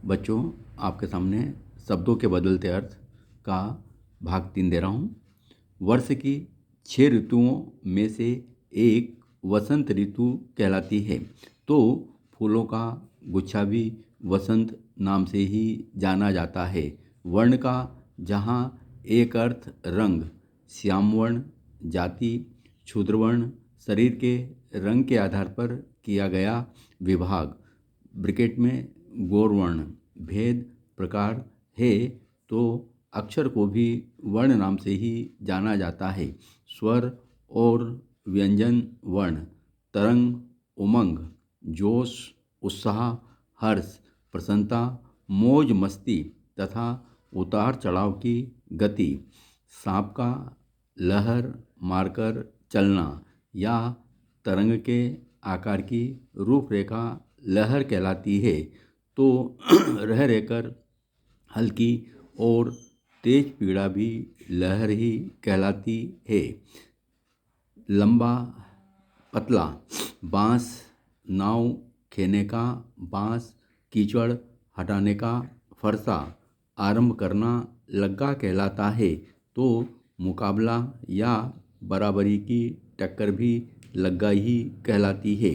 बच्चों, आपके सामने शब्दों के बदलते अर्थ का भाग 3 दे रहा हूँ। वर्ष की 6 ऋतुओं में से एक वसंत ऋतु कहलाती है। तो फूलों का गुच्छा भी वसंत नाम से ही जाना जाता है। वर्ण का जहाँ एक अर्थ रंग, श्यामवर्ण, जाति, क्षुद्रवर्ण, शरीर के रंग के आधार पर किया गया विभाग, ब्रैकेट में गौरवर्ण, भेद प्रकार है, तो अक्षर को भी वर्ण नाम से ही जाना जाता है। स्वर और व्यंजन वर्ण, तरंग, उमंग, जोश, उत्साह, हर्ष, प्रसन्नता, मौज मस्ती तथा उतार चढ़ाव की गति, सांप का लहर मारकर चलना या तरंग के आकार की रूपरेखा लहर कहलाती है। तो रह रहकर हल्की और तेज पीड़ा भी लहर ही कहलाती है। लंबा पतला, बांस, नाव खेने का बांस, कीचड़ हटाने का फरसा, आरंभ करना लग्गा कहलाता है। तो मुकाबला या बराबरी की टक्कर भी लग्गा ही कहलाती है।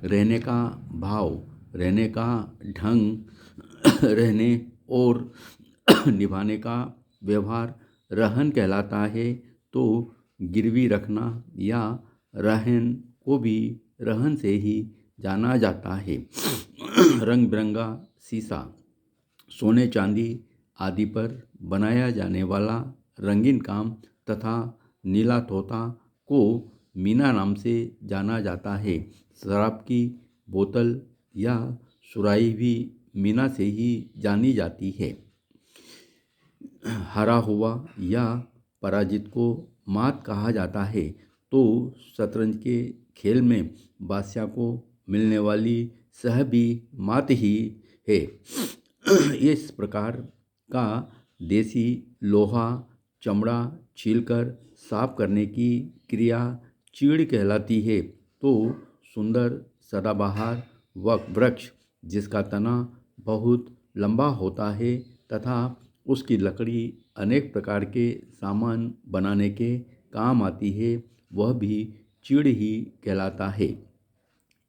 रहने का भाव, रहने का ढंग, रहने और निभाने का व्यवहार रहन कहलाता है। तो गिरवी रखना या रहन को भी रहन से ही जाना जाता है। रंग बिरंगा शीशा, सोने चांदी आदि पर बनाया जाने वाला रंगीन काम तथा नीला तोता को मीना नाम से जाना जाता है। शराब की बोतल या सुराही भी मीना से ही जानी जाती है। हारा हुआ या पराजित को मात कहा जाता है। तो शतरंज के खेल में बादशाह को मिलने वाली सह भी मात ही है। इस प्रकार का देसी लोहा चमड़ा छीलकर साफ करने की क्रिया चीड़ कहलाती है। तो सुंदर सदाबहार वृक्ष जिसका तना बहुत लंबा होता है तथा उसकी लकड़ी अनेक प्रकार के सामान बनाने के काम आती है, वह भी चीड़ ही कहलाता है।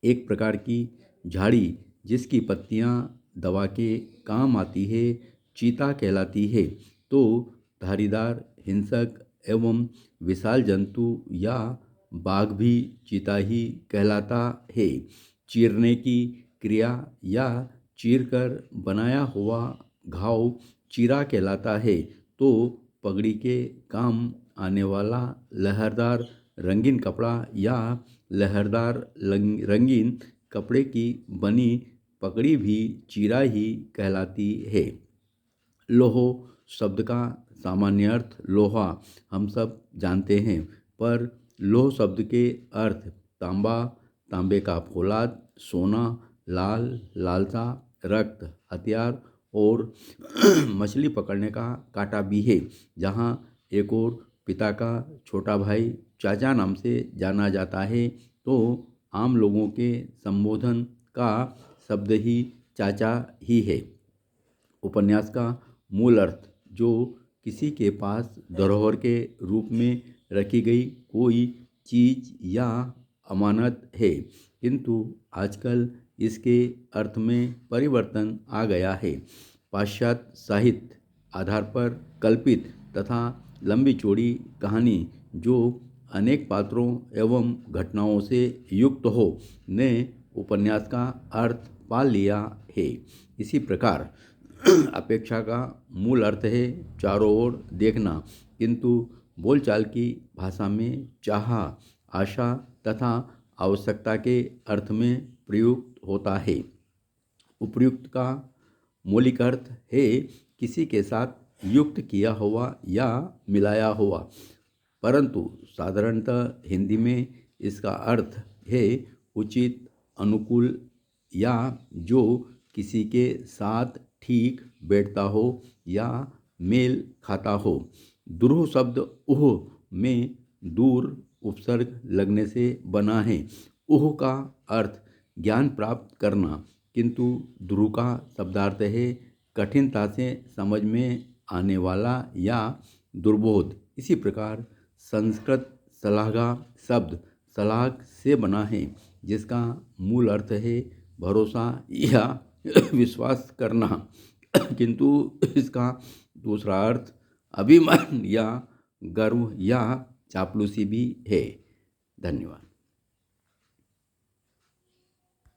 एक प्रकार की झाड़ी जिसकी पत्तियां दवा के काम आती है, चीता कहलाती है। तो धारीदार हिंसक एवं विशाल जंतु या बाघ भी चीता ही कहलाता है। चीरने की क्रिया या चीरकर बनाया हुआ घाव चीरा कहलाता है। तो पगड़ी के काम आने वाला लहरदार रंगीन कपड़ा या लहरदार रंगीन कपड़े की बनी पगड़ी भी चीरा ही कहलाती है। लोह शब्द का सामान्य अर्थ लोहा हम सब जानते हैं, पर लोह शब्द के अर्थ तांबा, तांबे का फौलाद, सोना, लाल, लालसा, रक्त, हथियार और मछली पकड़ने का कांटा भी है। जहाँ एक और पिता का छोटा भाई चाचा नाम से जाना जाता है, तो आम लोगों के संबोधन का शब्द ही चाचा ही है। उपन्यास का मूल अर्थ जो किसी के पास धरोहर के रूप में रखी गई कोई चीज या अमानत है, किंतु आजकल इसके अर्थ में परिवर्तन आ गया है। पाश्चात्य साहित्य आधार पर कल्पित तथा लंबी चौड़ी कहानी जो अनेक पात्रों एवं घटनाओं से युक्त हो ने उपन्यास का अर्थ पा लिया है। इसी प्रकार अपेक्षा का मूल अर्थ है चारों ओर देखना, किंतु बोलचाल की भाषा में चाह, आशा तथा आवश्यकता के अर्थ में प्रयुक्त होता है। उपयुक्त का मौलिक अर्थ है किसी के साथ युक्त किया हुआ या मिलाया हुआ, परंतु साधारणतः हिंदी में इसका अर्थ है उचित, अनुकूल या जो किसी के साथ ठीक बैठता हो या मेल खाता हो। दुरूह शब्द ऊह में दूर उपसर्ग लगने से बना है। ऊह का अर्थ ज्ञान प्राप्त करना, किंतु ध्रुव का शब्दार्थ है कठिनता से समझ में आने वाला या दुर्बोध। इसी प्रकार संस्कृत सलाहगा शब्द सलाहक से बना है, जिसका मूल अर्थ है भरोसा या विश्वास करना, किंतु इसका दूसरा अर्थ अभिमान या गर्व या चापलूसी भी है। धन्यवाद।